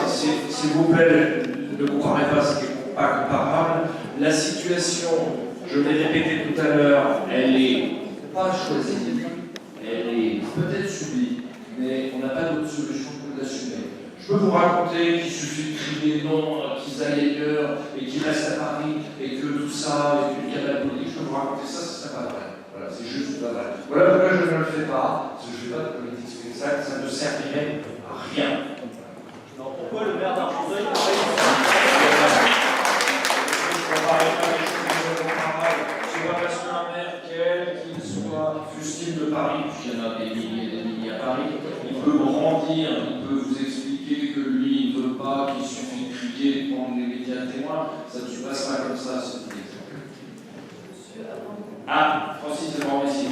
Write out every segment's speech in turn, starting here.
s'il vous plaît, ne comparez pas ce qui n'est pas comparable. La situation, je l'ai répété tout à l'heure, elle n'est pas choisie, elle est peut-être subie, mais on n'a pas d'autre solution que d'assumer. Je peux vous raconter qu'il suffit de crier non, qu'ils aillent ailleurs et qu'ils restent à Paris et que tout ça est une cabale politique. Je peux vous raconter ça, ce serait pas vrai. Voilà, c'est juste pas vrai. Voilà pourquoi je ne le fais pas, parce que je ne fais pas de politique spectacle, ça ne servirait à rien. Alors pourquoi le maire d'Argenteuil c'est pas parce qu'un maire, quel qu'il soit, fût-il de Paris, puisqu'il y en a des milliers et des milliers à Paris, il peut grandir, il peut vous expliquer que lui, il ne veut pas, qu'il suffit de crier, de prendre les médias témoins, ça ne se passe pas comme ça, ce petit exemple. Ah, Francis de Mormessi.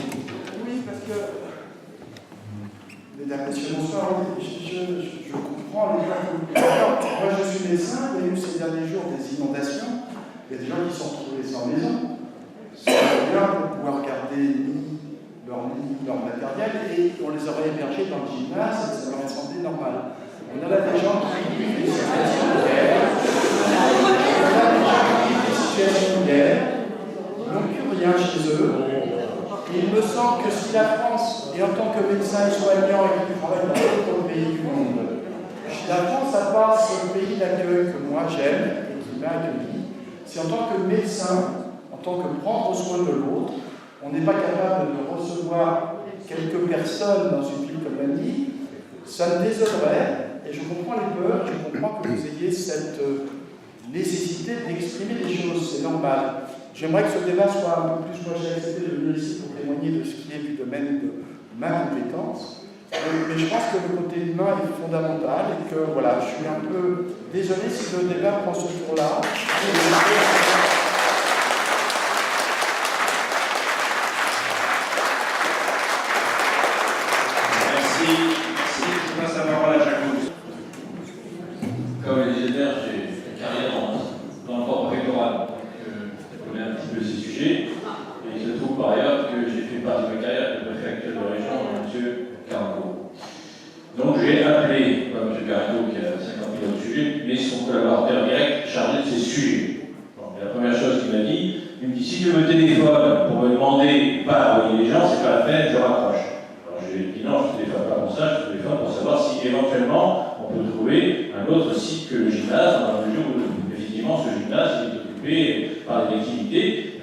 Oui, parce que, mesdames, messieurs, bonsoir, je comprends les gens. Moi, je suis médecin, il y a eu ces derniers jours des inondations. Il y a des gens qui sont retrouvés sans maison. C'est bien pour pouvoir garder leur matériel et on les aurait hébergés dans le gymnase et ça leur semblé normal. On a là des gens qui vivent des situations d'air. Ils n'ont plus rien chez eux. Et il me semble que si la France, et en tant que médecin et soignant et qui travaille dans d'autres pays du monde, la France n'a pas ce pays d'accueil que moi j'aime et qui m'a accueilli. Si en tant que médecin, en tant que prendre soin de l'autre, on n'est pas capable de recevoir quelques personnes dans une ville comme la Nîmes, ça me désolerait, et je comprends les peurs, je comprends que vous ayez cette nécessité d'exprimer des choses, c'est normal. J'aimerais que ce débat soit un peu plus, moi j'ai accepté de venir ici pour témoigner de ce qui est du domaine de ma compétence, mais je pense que le côté humain est fondamental et que voilà, je suis un peu désolé si le débat prend ce tour-là. Merci. Je passe la parole à Jacques. Comme le disait Bert, j'ai une carrière dans le corps préfectoral, donc je connais un petit peu ces sujets. Et il se trouve par ailleurs que j'ai fait partie de ma carrière de préfet actuel de région, M. Caranco. Donc j'ai appelé, pas M. Caranco qui a 50 000 autres sujets, mais son collaborateur direct chargé de ces sujets. Bon, la première chose qu'il m'a dit, il me dit si tu me téléphones pour me demander pas envoyer les gens, c'est pas la peine, je raccroche. Alors je lui ai dit non, je ne téléphone pas pour ça, je téléphone pour savoir si éventuellement on peut trouver un autre site que le gymnase, dans la mesure où effectivement ce gymnase est occupé par des activités.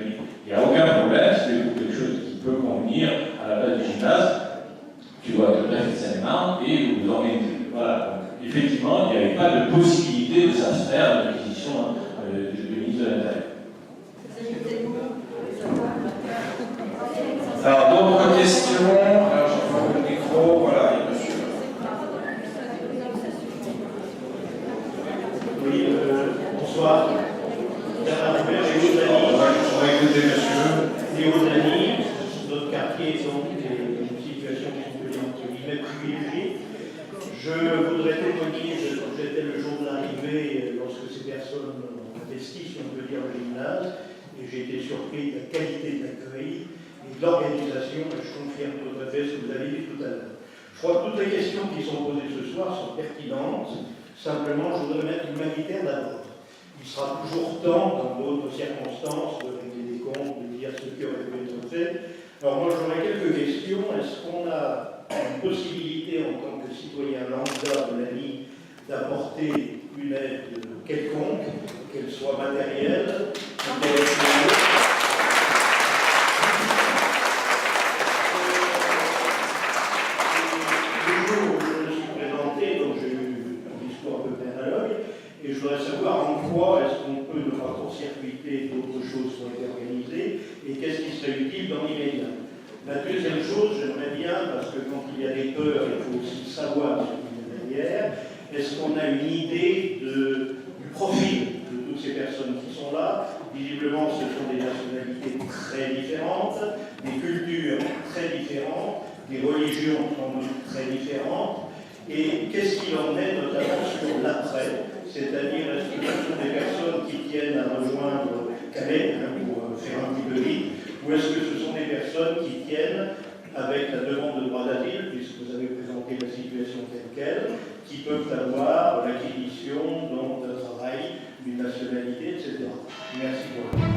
Il n'y a aucun problème, si tu quelque chose qui peut convenir à la base du gymnase, tu vois le préfet de Seine-et-Marne et vous organisez. Voilà. Donc, effectivement, il n'y avait pas de possibilité de s'abstraire de l'acquisition du ministre de l'Intérieur. Alors, d'autres questions? Alors, je prends le micro, voilà, et monsieur. Oui, bonsoir. On va écouter monsieur. Léo Dany, notre quartier est donc une situation qui peut dire entre guillemets privilégiée. Je voudrais témoigner, j'étais le jour de l'arrivée lorsque ces personnes ont investi, si on peut dire, le gymnase, et j'ai été surpris de la qualité de l'accueil et de l'organisation, et je confirme tout à fait ce que vous avez dit tout à l'heure. Je crois que toutes les questions qui sont posées ce soir sont pertinentes, simplement je voudrais mettre l'humanitaire d'abord. Il sera toujours temps, dans d'autres circonstances, de régler des comptes, de dire ce qui aurait pu être fait. Alors moi j'aurais quelques questions. Est-ce qu'on a une possibilité en tant que citoyen lambda de la vie d'apporter une aide quelconque, qu'elle soit matérielle, intellectuelle? Le jour où je me suis présenté, donc j'ai eu un discours un peu analogue, et je voudrais savoir en quoi est-ce qu'on peut ne pas court-circuiter d'autres choses qui ont été organisées et qu'est-ce qui serait utile dans l'immédiat. La deuxième chose, j'aimerais bien, parce que quand il y a des peurs, il faut aussi savoir ce qu'il y a derrière, est-ce qu'on a une idée du profil de toutes ces personnes qui sont là? Visiblement, ce sont des nationalités très différentes, des cultures très différentes, des religions sans doute très différentes. Et qu'est-ce qu'il en est notamment sur l'après? C'est-à-dire, est-ce que ce sont des personnes qui tiennent à rejoindre Calais, pour faire un petit peu vite, ou est-ce que ce sont des personnes qui tiennent, avec la demande de droit d'asile, puisque vous avez présenté la situation telle qu'elle, qui peuvent avoir l'acquisition conditions donc, de travail, d'une nationalité, etc. Merci pour